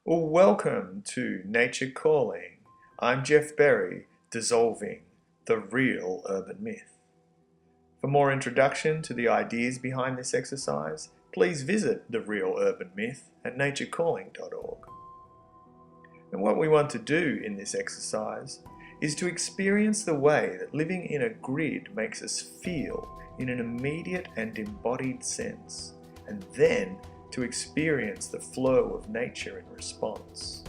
Well, welcome to Nature Calling. I'm Geoff Berry, dissolving the real urban myth. For more introduction to the ideas behind this exercise, please visit The Real Urban Myth at naturecalling.org. And what we want to do in this exercise is to experience the way that living in a grid makes us feel in an immediate and embodied sense, and then to experience the flow of nature in response.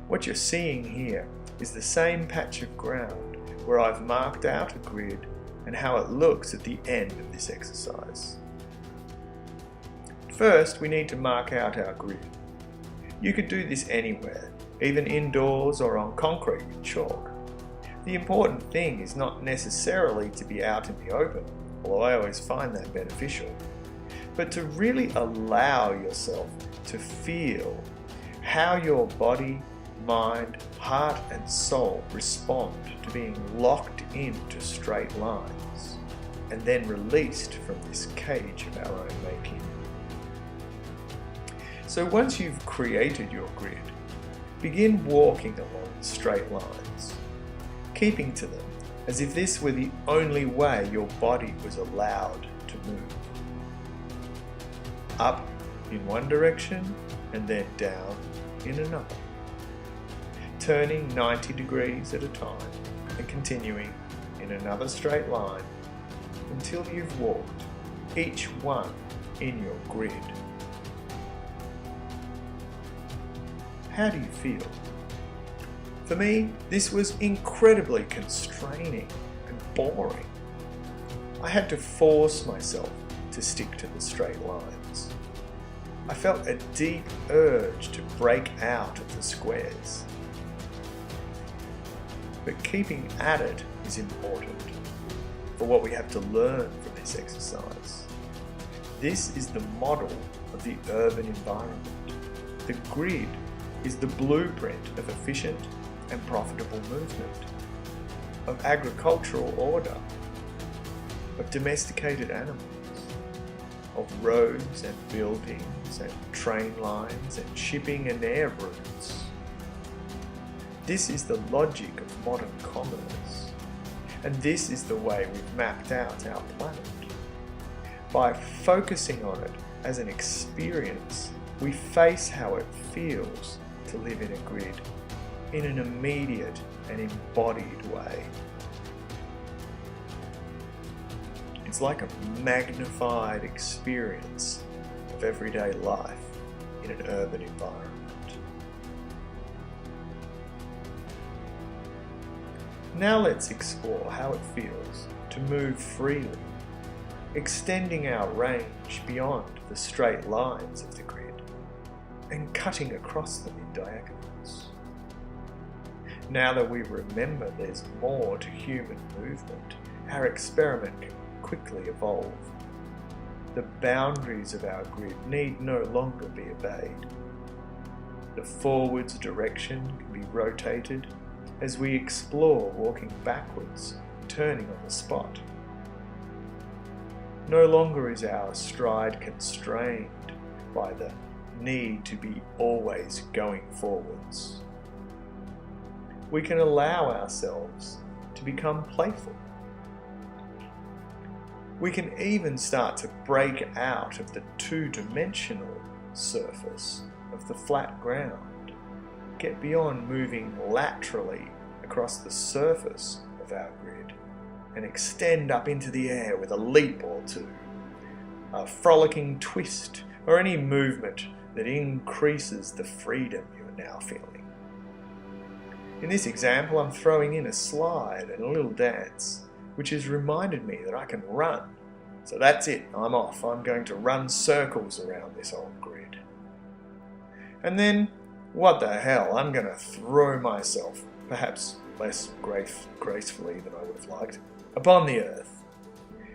What you're seeing here is the same patch of ground where I've marked out a grid and how it looks at the end of this exercise. First, we need to mark out our grid. You could do this anywhere, even indoors or on concrete with chalk. The important thing is not necessarily to be out in the open, although I always find that beneficial, but to really allow yourself to feel how your body, mind, heart and soul respond to being locked into straight lines and then released from this cage of our own making. So once you've created your grid, begin walking along the straight lines, keeping to them as if this were the only way your body was allowed to move. Up in one direction and then down in another. Turning 90 degrees at a time and continuing in another straight line until you've walked each one in your grid. How do you feel? For me, this was incredibly constraining and boring. I had to force myself to stick to the straight lines. I felt a deep urge to break out of the squares. But keeping at it is important for what we have to learn from this exercise. This is the model of the urban environment. The grid is the blueprint of efficient and profitable movement, of agricultural order, of domesticated animals, of roads and buildings and train lines and shipping and air routes. This is the logic of modern commerce, and this is the way we've mapped out our planet. By focusing on it as an experience, we face how it feels to live in a grid in an immediate and embodied way. It's like a magnified experience of everyday life in an urban environment. Now let's explore how it feels to move freely, extending our range beyond the straight lines of the grid and cutting across them in diagonals. Now that we remember there's more to human movement, our experiment can quickly evolve. The boundaries of our grid need no longer be obeyed. The forwards direction can be rotated as we explore walking backwards, turning on the spot. No longer is our stride constrained by the need to be always going forwards. We can allow ourselves to become playful. We can even start to break out of the two-dimensional surface of the flat ground, get beyond moving laterally across the surface of our grid and extend up into the air with a leap or two, a frolicking twist, or any movement that increases the freedom you are now feeling. In this example, I'm throwing in a slide and a little dance, which has reminded me that I can run. So that's it, I'm off. I'm going to run circles around this old grid. And then, what the hell, I'm going to throw myself, perhaps less gracefully than I would have liked, upon the earth.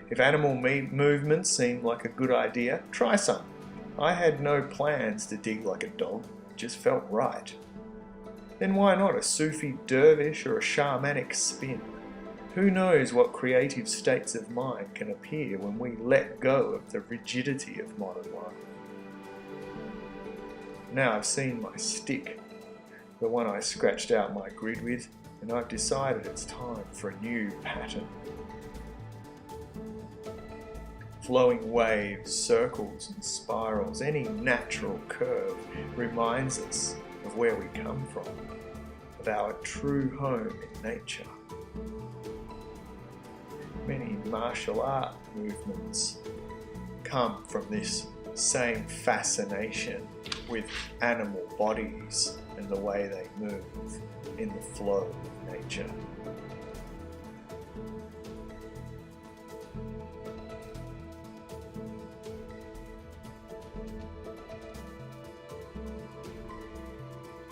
If animal movements seemed like a good idea, try some. I had no plans to dig like a dog, it just felt right. Then why not a Sufi dervish or a shamanic spin? Who knows what creative states of mind can appear when we let go of the rigidity of modern life. now I've seen my stick, the one I scratched out my grid with, and I've decided it's time for a new pattern. Flowing waves, circles and spirals, any natural curve reminds us of where we come from, of our true home in nature. Many martial art movements come from this same fascination with animal bodies and the way they move in the flow of nature.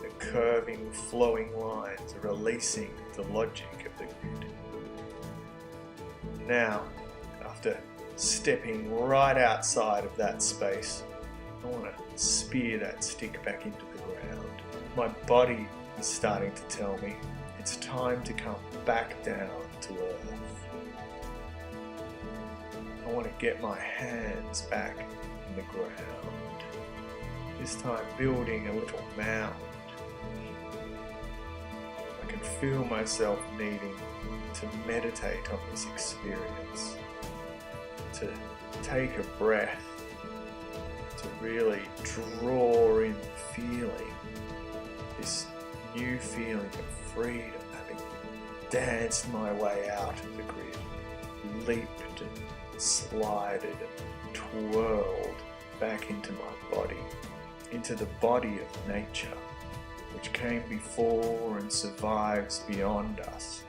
The curving, flowing lines are releasing the logic of the grid. Now, after stepping right outside of that space, I want to spear that stick back into the ground. My body is starting to tell me it's time to come back down to earth. I want to get my hands back in the ground, this time building a little mound. I can feel myself needing to meditate on this experience, to take a breath, to really draw in the feeling, this new feeling of freedom, having danced my way out of the grid, leaped and slided and twirled back into my body, into the body of nature, which came before and survives beyond us,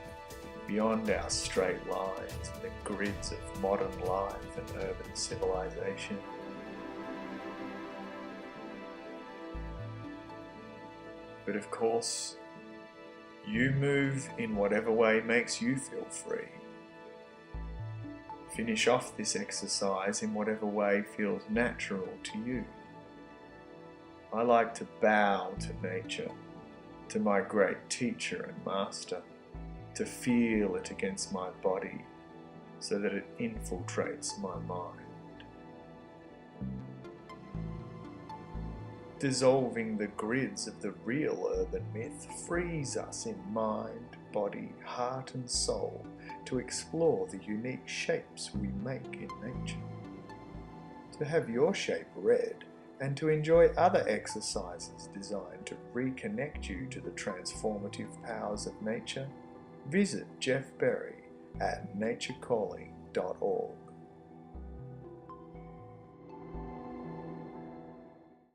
beyond our straight lines and the grids of modern life and urban civilization. But of course, you move in whatever way makes you feel free. Finish off this exercise in whatever way feels natural to you. I like to bow to nature, to my great teacher and master, to feel it against my body so that it infiltrates my mind. Dissolving the grids of the real urban myth frees us in mind, body, heart and soul to explore the unique shapes we make in nature. To have your shape read and to enjoy other exercises designed to reconnect you to the transformative powers of nature, visit Geoff Berry at naturecalling.org.